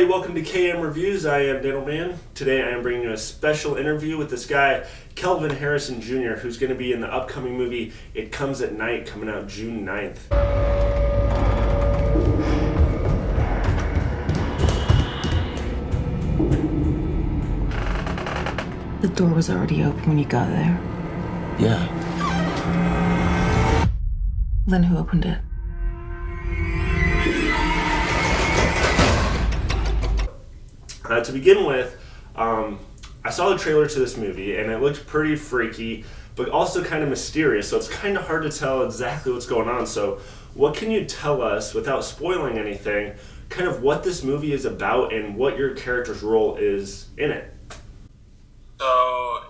everybody. Welcome to KM Reviews. I am Dental Man. Today I am bringing you a special interview with this guy, Kelvin Harrison Jr., who's going to be in the upcoming movie It Comes at Night, coming out June 9th. The door was already open when you got there. Yeah. Then who opened it? To begin with, I saw the trailer to this movie, and it looked pretty freaky, but also kind of mysterious, so it's kind of hard to tell exactly what's going on. So what can you tell us, without spoiling anything, kind of what this movie is about and what your character's role is in it? So,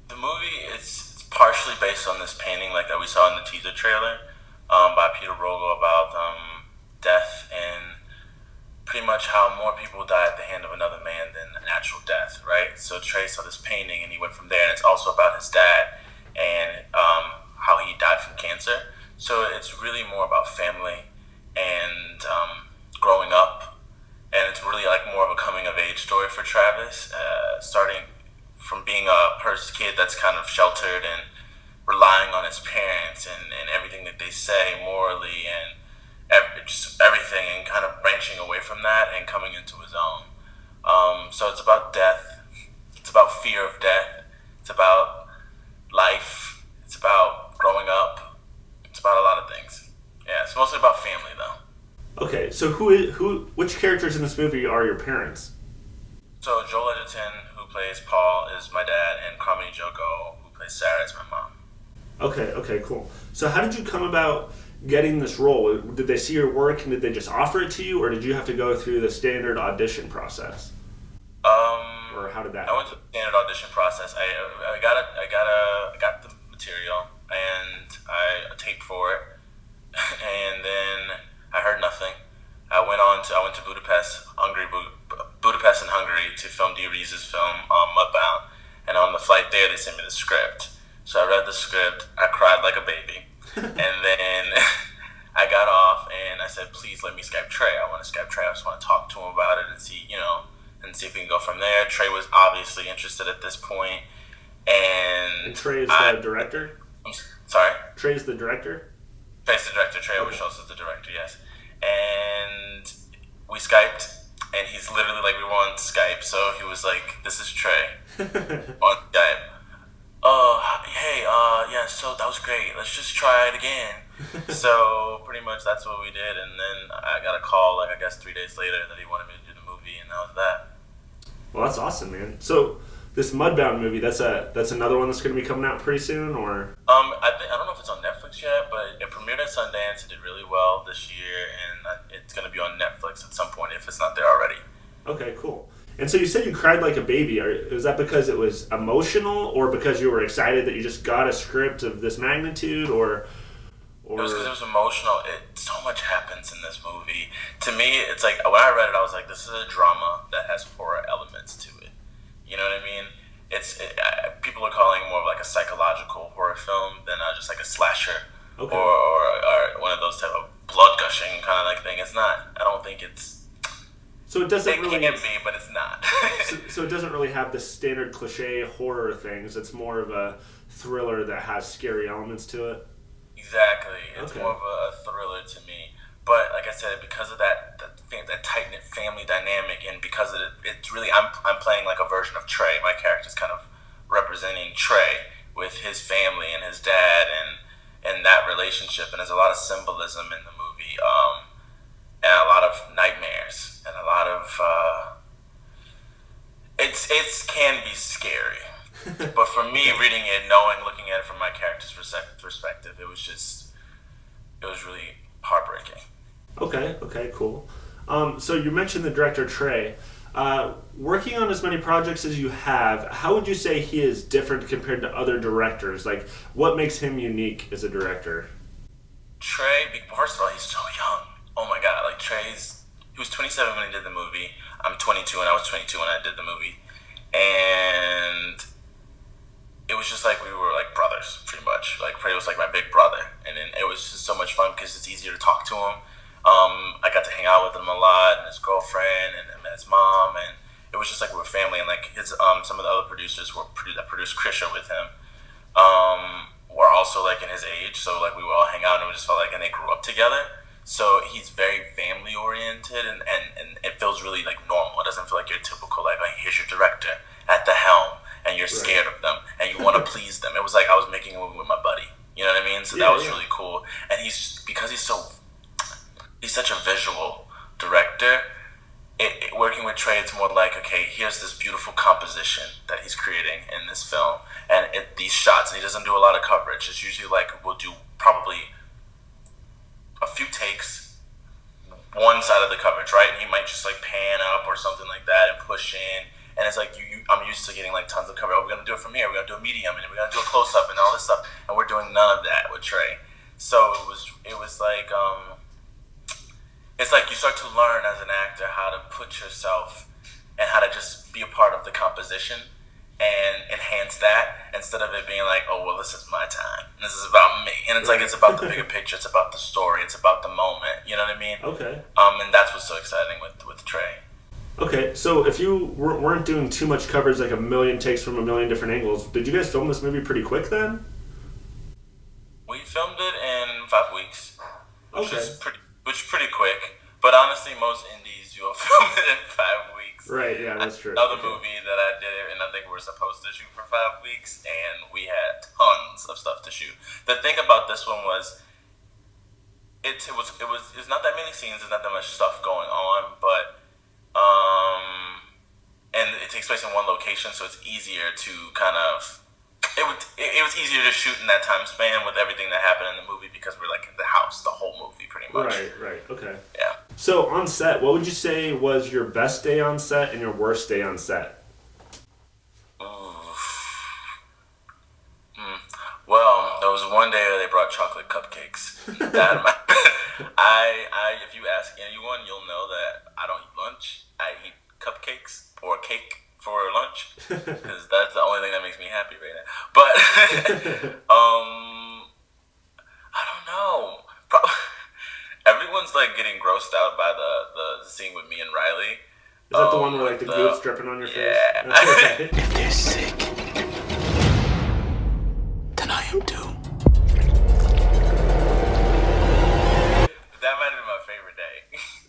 the movie is partially based on this painting like that we saw in the teaser trailer by Peter Rogel about death and pretty much how more people die at the hand of another man than a natural death, right? So Trey saw this painting and he went from there, and it's also about his dad and how he died from cancer. So it's really more about family and growing up, and it's really like more of a coming of age story for Travis, starting from being a kid that's kind of sheltered and relying on his parents and everything that they say morally and just everything, and kind of branching away from that and coming into his own. So it's about death. It's about fear of death. It's about life. It's about growing up. It's about a lot of things. Yeah, it's mostly about family, though. Okay, so which characters in this movie are your parents? So Joel Edgerton, who plays Paul, is my dad, and Carmine Joko, who plays Sarah, is my mom. Okay, cool. So how did you come about getting this role? Did they see your work and did they just offer it to you, or did you have to go through the standard audition process? Or how did that? I went through the standard audition process. I got the material and I taped for it, and then I heard nothing. I went to Budapest in Hungary to film Dee-Rees's film Mudbound, and on the flight there they sent me the script. So I read the script. I cried like a baby. And then I got off and I said, please let me Skype Trey. I want to Skype Trey. I just want to talk to him about it and see if we can go from there. Trey was obviously interested at this point. And Trey is the director? I'm sorry? Trey's the director? Trey's the director. Trey Overschultz is the director, yes. And we Skyped, and he's literally like, we were on Skype, so he was like, this is Trey on Skype. Yeah, so that was great. Let's just try it again. So pretty much that's what we did, and then I got a call, 3 days later, that he wanted me to do the movie, and that was that. Well, that's awesome, man. So this Mudbound movie, that's another one that's going to be coming out pretty soon, or? I don't know if it's on Netflix yet, but it premiered at Sundance. It did really well this year, and it's going to be on Netflix at some point if it's not there already. Okay, cool. And so you said you cried like a baby. Is that because it was emotional, or because you were excited that you just got a script of this magnitude, or? It was because it was emotional. So much happens in this movie. To me, it's like, when I read it, I was like, this is a drama that has horror elements to it. You know what I mean? People are calling it more of like a psychological horror film than just like a slasher, okay, or one of those type of blood gushing kind of like thing. It's not. I don't think it's. So it doesn't really. It can be, but it's not. so it doesn't really have the standard cliche horror things. It's more of a thriller that has scary elements to it. Exactly. It's more of a thriller to me. But like I said, because of that tight-knit family dynamic, and because of it's really, I'm playing like a version of Trey. My character's kind of representing Trey with his family and his dad and that relationship. And there's a lot of symbolism in the movie, and a lot of nightmares, and a lot of it can be scary. But for me, reading it, looking at it from my character's perspective, it was really heartbreaking. Okay, cool. So you mentioned the director Trey. Working on as many projects as you have, how would you say he is different compared to other directors? Like, what makes him unique as a director? Trey, first of all, he's so young. Oh my God, he was 27 when he did the movie. I'm 22, and I was 22 when I did the movie. And it was just like we were like brothers, pretty much. Like Trey was like my big brother, and then it was just so much fun because it's easier to talk to him. I got to hang out with him a lot, and his girlfriend, and his mom, and it was just like we were family. And like his some of the other producers that produced Krisha with him were also like in his age, so like we would all hang out and we just felt like, and they grew up together. So he's very family oriented, and it feels really like normal. It doesn't feel like your typical like here's your director at the helm and you're scared of them and you want to please them. It was like I was making a movie with my buddy. You know what I mean? So that was really cool. And because he's such a visual director. Working with Trey, it's more like, okay, here's this beautiful composition that he's creating in this film, and these shots, and he doesn't do a lot of coverage. It's usually like we'll do probably a few takes, one side of the coverage, right? And he might just like pan up or something like that and push in, and it's like I'm used to getting like tons of coverage. Oh, we're gonna do it from here. We're gonna do a medium, and we're gonna do a close up, and all this stuff, and we're doing none of that with Trey. So it was like it's like you start to learn as an actor how to put yourself and how to just be a part of the composition and enhance that instead of it being like, oh, well, this is my time. This is about me. And it's like, it's about the bigger picture. It's about the story. It's about the moment. You know what I mean? Okay. And that's what's so exciting with Trey. Okay, so if you weren't doing too much coverage, like a million takes from a million different angles, did you guys film this movie pretty quick then? We filmed it in 5 weeks, which Okay. is pretty quick. But honestly, most indies you'll film it in 5 weeks. Right, yeah, that's true. Another movie that I did, and I think we were supposed to shoot for 5 weeks, and we had tons of stuff to shoot. The thing about this one was, it's not that many scenes, there's not that much stuff going on, but and it takes place in one location, so it's easier to kind of. It was easier to shoot in that time span with everything that happened in the movie because we're like in the house the whole movie pretty much. Right, okay. Yeah. So on set, what would you say was your best day on set and your worst day on set? Well, there was one day that they brought chocolate cupcakes. That if you ask anyone, you'll know that I don't eat lunch. I eat cupcakes or cake for lunch because that's the only thing that makes me happy right now. But I don't know. Everyone's like getting grossed out by the scene with me and Riley. Is that the one where like the goop's dripping on your face? Yeah. If they're sick, then I am too. That might have been my favorite day.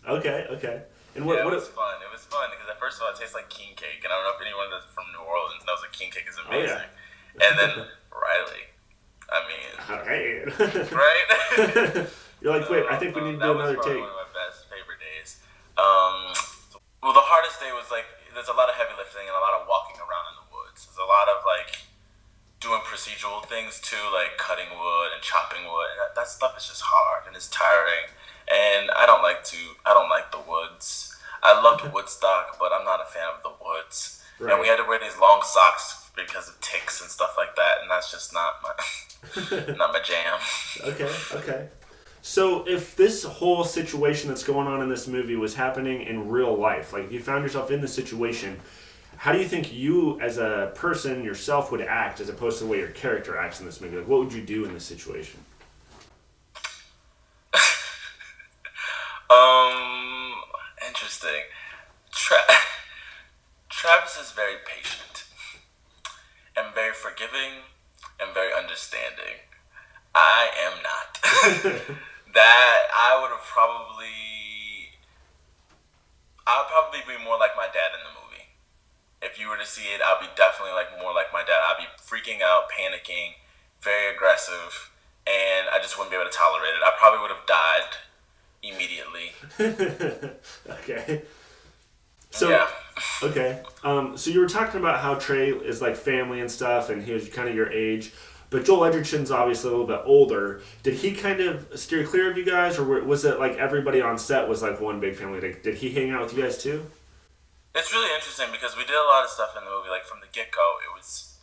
Okay. And It was fun. It was fun because at first of all, it tastes like king cake, and I don't know if anyone that's from New Orleans knows that king cake is amazing. And then Riley, I mean, right? You're like, wait, I think we need to do another take. That was probably one of my best favorite days. Well, the hardest day was like there's a lot of heavy lifting and a lot of walking around in the woods. There's a lot of like doing procedural things too, like cutting wood and chopping wood. And that stuff is just hard and it's tiring. And I don't like the woods. I loved Woodstock, but I'm not a fan of the woods. Right. And we had to wear these long socks because of ticks and stuff like that, and that's just not my jam. Okay. So if this whole situation that's going on in this movie was happening in real life, like if you found yourself in the situation, how do you think you as a person yourself would act as opposed to the way your character acts in this movie? Like what would you do in this situation? Interesting. Travis is very patient and very forgiving and very understanding. I am not. That I would probably be more like my dad in the movie. If you were to see it, I'd be definitely like more like my dad. I'd be freaking out, panicking, very aggressive, and I just wouldn't be able to tolerate it. I probably would have died immediately. Okay. So, yeah. Okay. So you were talking about how Trey is like family and stuff, and he was kind of your age. But Joel Edgerton's obviously a little bit older. Did he kind of steer clear of you guys, or was it like everybody on set was like one big family? Did he hang out with you guys too? It's really interesting because we did a lot of stuff in the movie. Like from the get-go,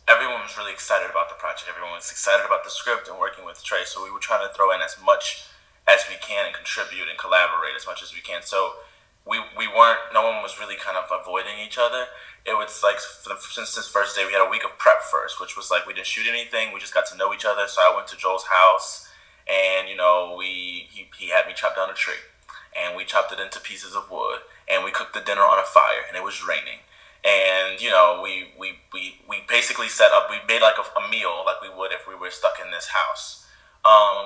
everyone was really excited about the project. Everyone was excited about the script and working with Trey. So we were trying to throw in as much as we can and contribute and collaborate as much as we can. So no one was really kind of avoiding each other. It was like, since this first day, we had a week of prep first, which was like, we didn't shoot anything. We just got to know each other. So I went to Joel's house and, he had me chop down a tree. and we chopped it into pieces of wood, and we cooked the dinner on a fire, and it was raining. And, we basically set up, we made like a meal like we would if we were stuck in this house.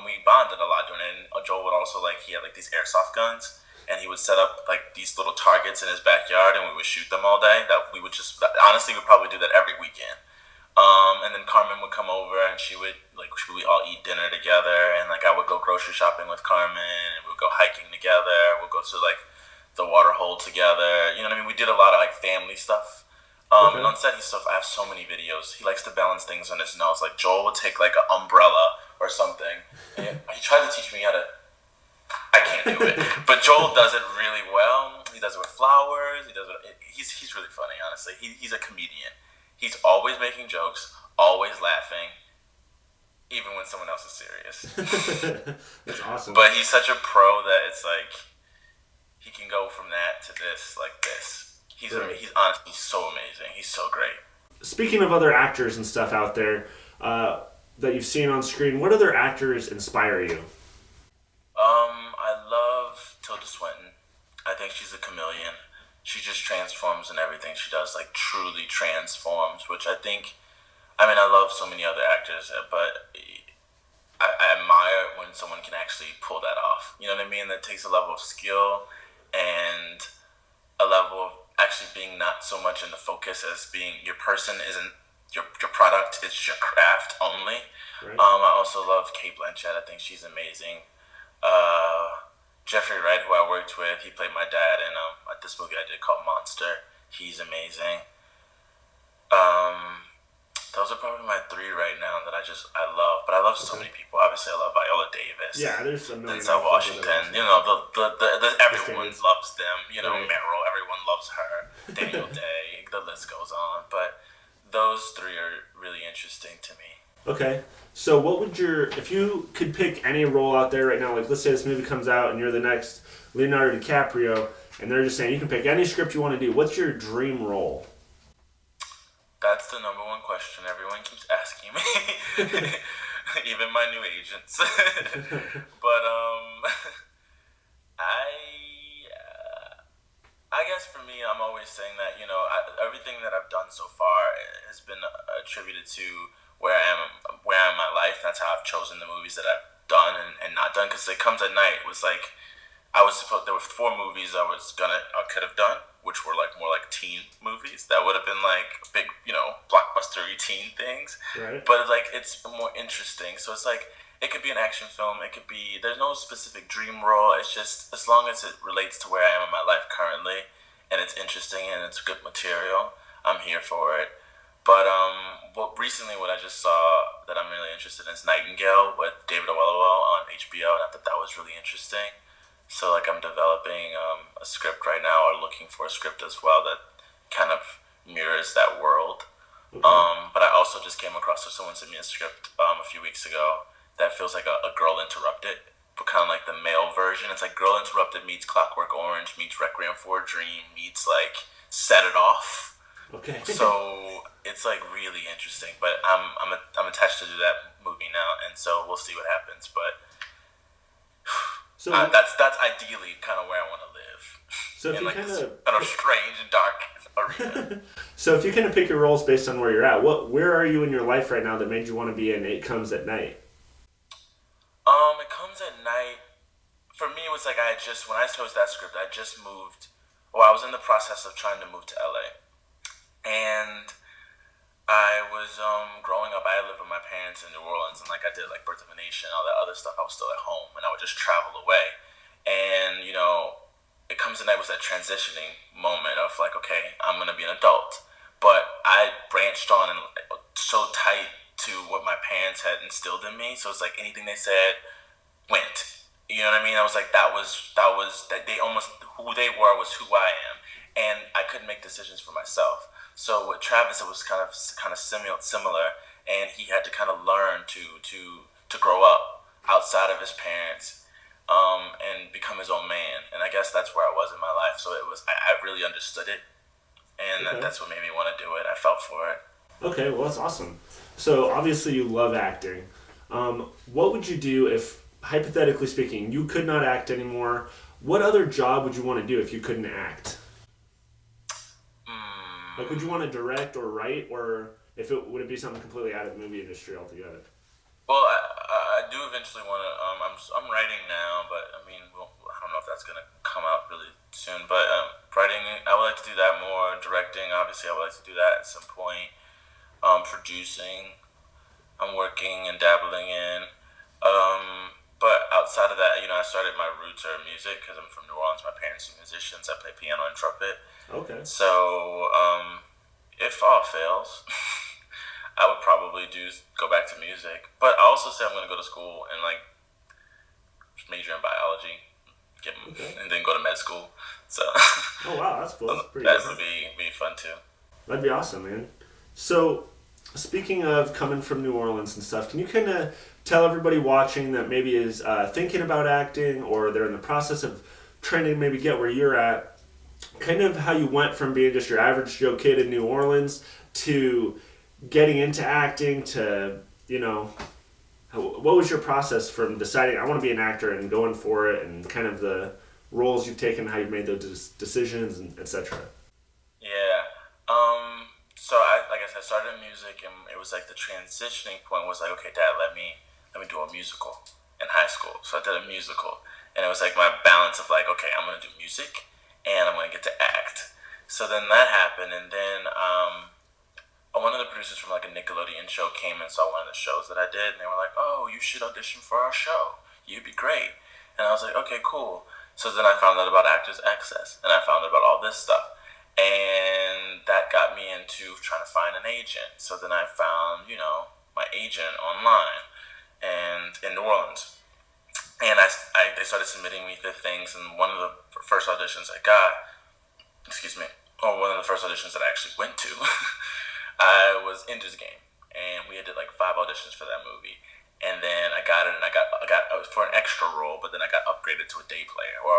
We bonded a lot doing it. And Joel would also, he had these airsoft guns, and he would set up these little targets in his backyard, and we would shoot them all day. That we would just, honestly, we'd probably do that every weekend. And then Carmen would come over, and she would we all eat dinner together, and I would go grocery shopping with Carmen, and we'd go hiking together. We'd go to the water hole together. You know what I mean? We did a lot of family stuff. And on set, I have so many videos. He likes to balance things on his nose. Joel would take an umbrella or something. And he tried to teach me how to. I can't do it, but Joel does it really well. He does it with flowers. He does it. He's really funny, honestly. He's a comedian. He's always making jokes, always laughing, even when someone else is serious. That's awesome. But he's such a pro that it's he can go from that to this, this. He's honestly so amazing. He's so great. Speaking of other actors and stuff out there that you've seen on screen, what other actors inspire you? I love Tilda Swinton. I think she's a chameleon. She just transforms in everything she does, truly transforms, which I love so many other actors, but I admire when someone can actually pull that off. You know what I mean? That takes a level of skill and a level of actually being not so much in the focus as being your person isn't your product, it's your craft only. Right. I also love Cate Blanchett. I think she's amazing. Jeffrey Wright, who I worked with, he played my dad in this movie I did called Monster. He's amazing. Those are probably my three right now that I love. But I love so many people. Obviously, I love Viola Davis. Yeah, there's a million. Denzel Washington. Everyone loves them. Right. Meryl, everyone loves her. Daniel Day. The list goes on. But those three are really interesting to me. Okay, so what would if you could pick any role out there right now, let's say this movie comes out and you're the next Leonardo DiCaprio, and they're just saying you can pick any script you want to do, what's your dream role? That's the number one question everyone keeps asking me, even my new agents. But I guess for me, I'm always saying that everything that I've done so far has been attributed to where I am in my life. That's how I've chosen the movies that I've done and not done. Because It Comes at Night was there were 4 movies I could have done, which were more teen movies. That would have been big, blockbustery teen things. Right. But it's more interesting. So it's it could be an action film. It could be, there's no specific dream role. It's just as long as it relates to where I am in my life currently, and it's interesting and it's good material, I'm here for it. But recently what I just saw that I'm really interested in is Nightingale with David Oyelowo on HBO, and I thought that was really interesting. So I'm developing a script right now, or looking for a script as well that kind of mirrors that world. Okay. But I also just came across, someone sent me a script a few weeks ago that feels like a Girl Interrupted, but kind of like the male version. It's Girl Interrupted meets Clockwork Orange meets Requiem for a Dream meets Set It Off. Okay. So it's really interesting, but I'm attached to do that movie now, and so we'll see what happens. But so that's ideally kind of where I want to live. So if in you this kind of strange and dark arena. So if you kind of pick your roles based on where you're at, where are you in your life right now that made you want to be in It Comes at Night? It Comes at Night. For me, it was when I chose that script, I just moved. Well, I was in the process of trying to move to LA. And I was growing up. I lived with my parents in New Orleans, and I did Birth of a Nation, all that other stuff. I was still at home, and I would just travel away. And It Comes at Night was that transitioning moment of okay, I'm gonna be an adult, but I branched on and so tight to what my parents had instilled in me. So it's anything they said went. You know what I mean? I was that they almost, who they were was who I am, and I couldn't make decisions for myself. So with Travis, it was kind of similar, and he had to kind of learn to grow up outside of his parents, and become his own man. And I guess that's where I was in my life. So I really understood it, and Okay. that's what made me want to do it. I felt for it. Okay, well that's awesome. So obviously you love acting. What would you do if hypothetically speaking, you could not act anymore. What other job would you want to do if you couldn't act? Like, would you want to direct or write, or if it would it be something completely out of the movie industry altogether? Well, I do eventually want to. I'm writing now, but I mean, well, I don't know if that's gonna come out really soon. But writing, I would like to do that more. Directing, obviously, I would like to do that at some point. Producing, I'm working and dabbling in. But outside of that, I started my roots are music because I'm from New Orleans. My parents are musicians. I play piano and trumpet. Okay. So, if all fails, I would probably go back to music. But I also say I'm going to go to school and like major in biology, and then go to med school. So. Oh wow, that's cool. That's pretty. That would be fun too. That'd be awesome, man. So, speaking of coming from New Orleans and stuff, can you kind of tell everybody watching that maybe is thinking about acting or they're in the process of trying to maybe get where you're at, kind of how you went from being just your average Joe kid in New Orleans to getting into acting to, what was your process from deciding I want to be an actor and going for it and kind of the roles you've taken, how you've made those decisions, and etc. Yeah. So like I said, I started in music, and it was like the transitioning point was like, okay, Dad, let me do a musical in high school. So I did a musical, and it was like my balance of like, okay, I'm gonna do music, and I'm gonna get to act. So then that happened, and then one of the producers from like a Nickelodeon show came and saw one of the shows that I did, and they were like, oh, you should audition for our show. You'd be great. And I was like, okay, cool. So then I found out about Actors Access, and I found out about all this stuff. And that got me into trying to find an agent. So then I found, my agent online and in New Orleans. And they started submitting me to things, and one of the first auditions I got, one of the first auditions that I actually went to, I was in this game. And we did like 5 auditions for that movie. And then I got it, and I got for an extra role, but then I got upgraded to a day player or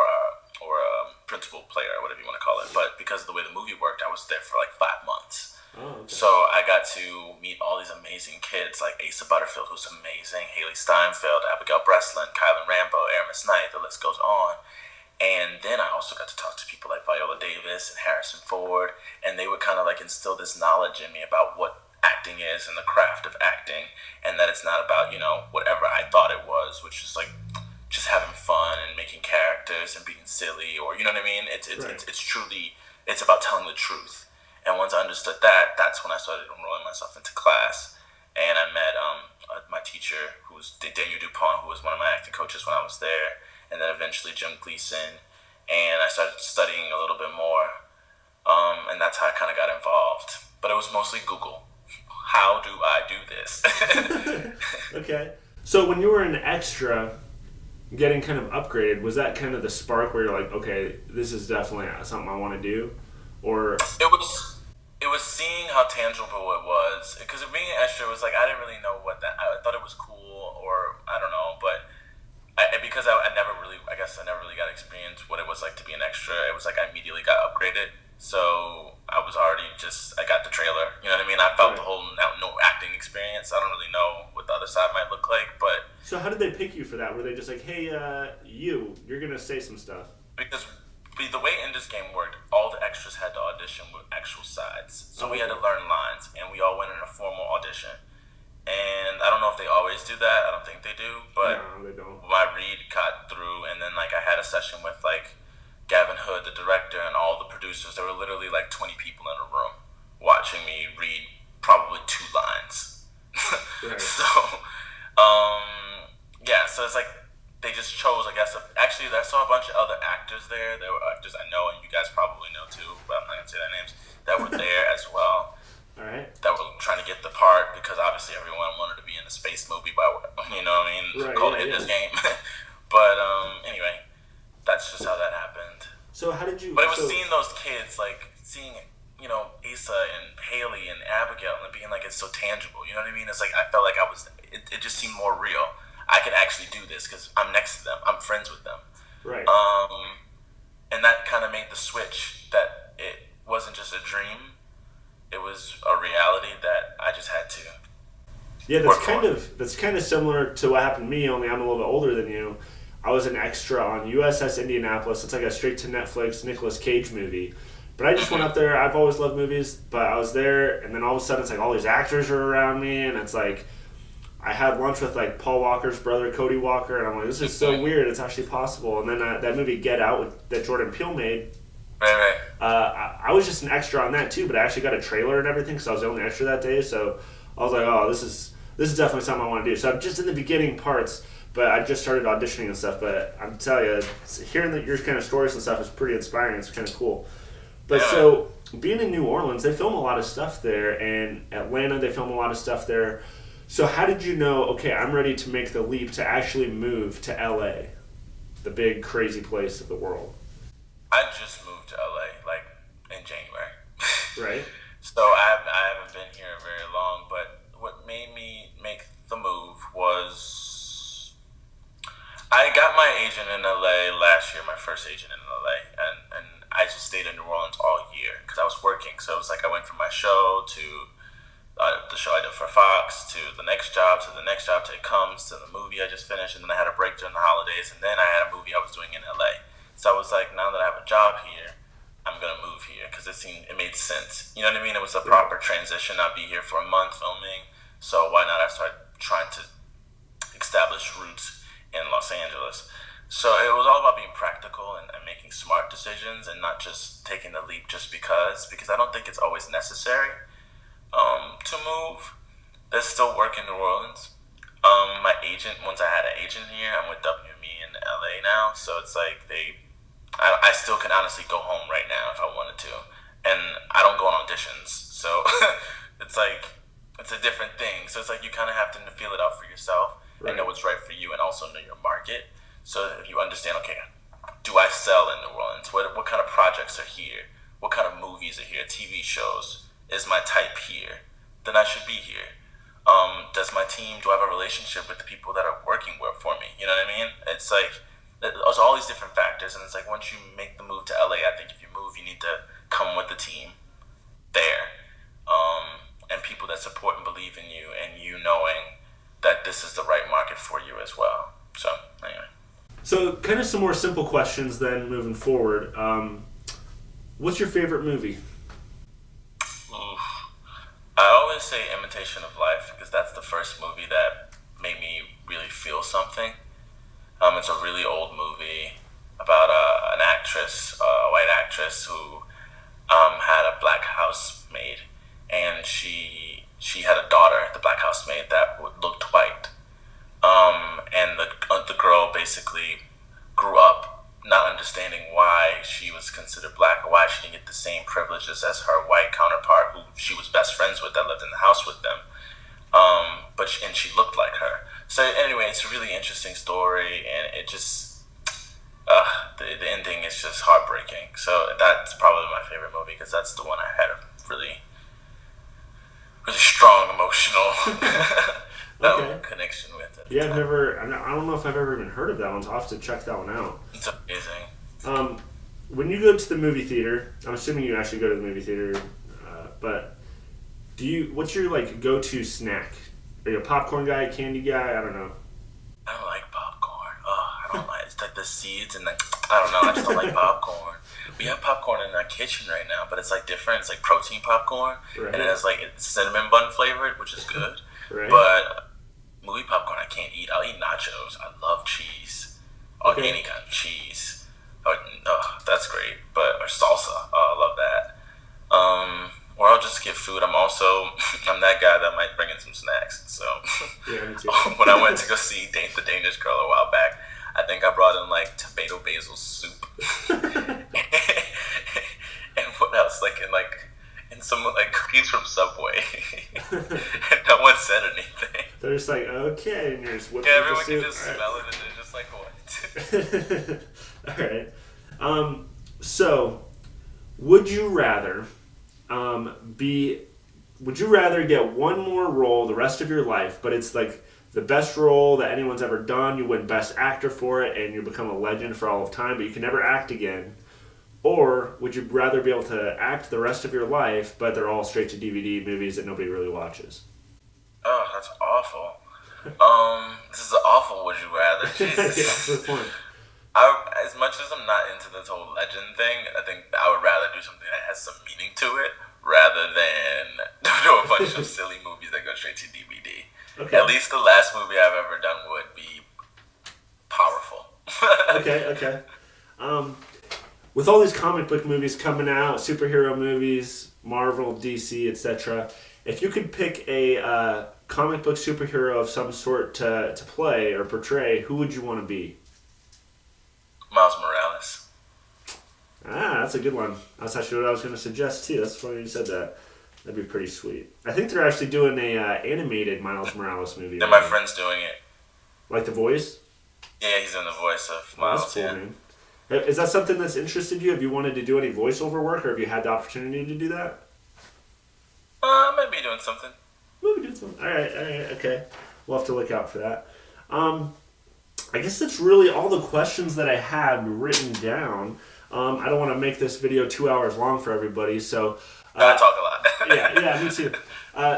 a principal player, or whatever you want to call it. But because of the way the movie worked, I was there for like 5 months. Oh, okay. So I got to meet all these amazing kids like Asa Butterfield, who's amazing, Haley Steinfeld, Abigail Breslin, Kylan Rambo, Aramis Knight, the list goes on. And then I also got to talk to people like Viola Davis and Harrison Ford, and they would kind of like instill this knowledge in me about what acting is and the craft of acting, and that it's not about whatever I thought it was, which is like just having fun and making characters and being silly, or you know what I mean. It's truly about telling the truth. And once I understood that, that's when I started enrolling myself into class, and I met my teacher, who's Daniel Dupont, who was one of my acting coaches when I was there, and then eventually Jim Gleason, and I started studying a little bit more, and that's how I kind of got involved. But it was mostly Google. How do I do this? Okay. So when you were an extra, getting kind of upgraded, was that kind of the spark where you're like, okay, this is definitely something I want to do? Or it was seeing how tangible it was, because being an extra was like I didn't really know what that. I thought it was cool, or I don't know, but because I never really got experience what it was like to be an extra. It was like I immediately got upgraded. So I was already I got the trailer, you know what I mean? I felt the whole no acting experience. I don't really know what the other side might look like, but... So how did they pick you for that? Were they just like, hey, you're going to say some stuff? Because the way in this game worked, all the extras had to audition with actual sides. So we had to learn lines, and we all went in a formal audition. And I don't know if they always do that. I don't think they do, but no, they don't. My read got through, and then like I had a session with like Gavin Hood, the director, and all the producers. There were literally like 20 people in a room watching me read probably 2 lines. Right. So, so it's like they just chose, I guess. Actually, I saw a bunch of other actors there. There were actors I know, and you guys probably know too, but I'm not going to say their names, that were there as well. All right. That were trying to get the part because obviously everyone wanted to be in a space movie by, called Hit This Game. But anyway, that's just how that happened. So how did you... But it was seeing those kids, like, seeing, Asa and Haley and Abigail, and being like, it's so tangible, you know what I mean? It's like, I felt like it just seemed more real. I could actually do this because I'm next to them. I'm friends with them. Right. And that kind of made the switch that it wasn't just a dream. It was a reality that I just had to Yeah, work for. that's kind of similar to what happened to me. Only I'm a little bit older than you. I was an extra on USS Indianapolis. It's like a straight to Netflix Nicolas Cage movie. But I just went up there. I've always loved movies, but I was there, and then all of a sudden it's like all these actors are around me, and it's like I had lunch with like Paul Walker's brother, Cody Walker, and I'm like, this is so weird. It's actually possible. And then that movie Get Out that Jordan Peele made. Right. I was just an extra on that too, but I actually got a trailer and everything because I was the only extra that day. So I was like, oh, this is definitely something I want to do. So I'm just in the beginning parts, but I just started auditioning and stuff. But I'm telling you, hearing your kind of stories and stuff is pretty inspiring. It's kind of cool. But Yeah. so being in New Orleans, they film a lot of stuff there, and Atlanta, they film a lot of stuff there. So how did you know, okay, I'm ready to make the leap to actually move to LA, the big crazy place of the world, I just moved to LA like in January. right? So I haven't been here very long, but what made me make the move was I got my agent in LA last year, my first agent in LA, and I just stayed in New Orleans all year because I was working. So it was like I went from my show to the show I did for Fox to the next job to the next job to It Comes to the movie I just finished, and then I had a break during the holidays, and then I had a movie I was doing in LA. So I was like, now that I have a job here, I'm gonna move here because it made sense. You know what I mean? It was a proper transition. I'd be here for a month filming, so why not? I started trying to establish roots in Los Angeles. So it was all about being practical and making smart decisions and not just taking the leap just because I don't think it's always necessary to move. There's still work in New Orleans. My agent, once I had an agent here, I'm with WME in LA now, so it's like I still can honestly go home right now if I wanted to, and I don't go on auditions, so it's like it's a different thing. So it's like you kind of have to feel it out for yourself and know what's right for you, and also know your market. So if you understand, okay, do I sell in New Orleans? What kind of projects are here? What kind of movies are here? TV shows? Is my type here? Then I should be here. Does my team? Do I have a relationship with the people that are working for me? You know what I mean? It's like there's all these different factors, and it's like once you make the move to LA, I think if you move, you need to come with the team there, and people that support and believe in you, and you knowing that this is the right market for you as well. So anyway. So kind of some more simple questions then moving forward. What's your favorite movie? Oof. I always say Imitation of Life because that's the first movie that made me really feel something. It's a really old movie about an actress, a white actress who had a black housemaid, and she had a daughter, the black housemaid, that looked white. And the girl basically grew up not understanding why she was considered black or why she didn't get the same privileges as her white counterpart, who she was best friends with, that lived in the house with them. And she looked like her. So anyway, it's a really interesting story, and it just the ending is just heartbreaking. So that's probably my favorite movie because that's the one I had a really strong emotional connection with it. Yeah, I don't know if I've ever even heard of that one, so I'll have to check that one out. It's amazing. When you go to the movie theater, I'm assuming you actually go to the movie theater, but what's your like go-to snack? Are you a popcorn guy, candy guy? I don't know. I don't like popcorn. I don't like it's like the seeds and I don't know. I just don't like popcorn. We have popcorn in our kitchen right now, but it's like different. It's like protein popcorn, and it has like it's cinnamon bun flavored, which is good. Right. But movie popcorn I can't eat. I'll eat nachos. I love cheese. Any kind of cheese. That's great. Or salsa. Oh, I love that. Or I'll just get food. I'm that guy that might bring in some snacks. So yeah, me too. When I went to go see the Danish Girl a while back, I think I brought in like tomato basil soup. And what else? And some like cookies from Subway. And no one said anything. They're just like, okay, and you're just whipping everyone the soup. can just smell it and they're just like, what? All right. So, would you rather get one more role the rest of your life, but it's like the best role that anyone's ever done, you win Best Actor for it, and you become a legend for all of time, but you can never act again? Or would you rather be able to act the rest of your life, but they're all straight to DVD movies that nobody really watches? Oh, that's awful. This is an awful would you rather. Yeah, that's the Jesus. point. As much as I'm not into this whole legend thing, I think I would rather do something that has some meaning to it rather than do a bunch of silly movies that go straight to DVD. Okay. At least the last movie I've ever done would be powerful. Okay. Um, with all these comic book movies coming out, superhero movies, Marvel, DC, etc., if you could pick a comic book superhero of some sort to play or portray, who would you want to be? Miles Morales. Ah, that's a good one. That's actually what I was going to suggest too. That's funny you said that. That'd be pretty sweet. I think they're actually doing a animated Miles Morales movie. And my friend's doing it. Like the voice? Yeah, he's in the voice of Oh, Miles. that's cool, Yeah. man. Is that something that's interested you? Have you wanted to do any voiceover work, or have you had the opportunity to do that? I might be doing something. Maybe do something. All right, okay. We'll have to look out for that. I guess that's really all the questions that I had written down. I don't want to make this video 2 hours long for everybody, so... I talk a lot. yeah, me too.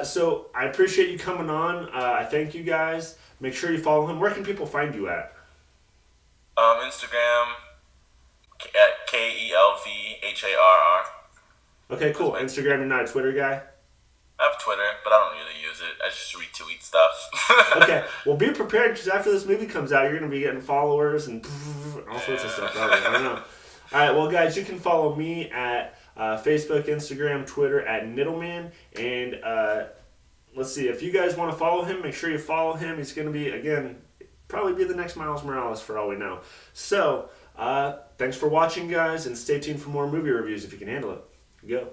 So I appreciate you coming on. I thank you guys. Make sure you follow him. Where can people find you at? Instagram at KELVHARR. Okay, cool. Instagram, you're not a Twitter guy? I have Twitter, but I don't really use it. I just retweet stuff. Okay, well, be prepared because after this movie comes out, you're going to be getting followers and all sorts of stuff. I don't know. All right, well, guys, you can follow me at Facebook, Instagram, Twitter at Niddleman. And let's see, if you guys want to follow him, make sure you follow him. He's going to be, again, probably be the next Miles Morales for all we know. So, thanks for watching, guys, and stay tuned for more movie reviews if you can handle it. Go.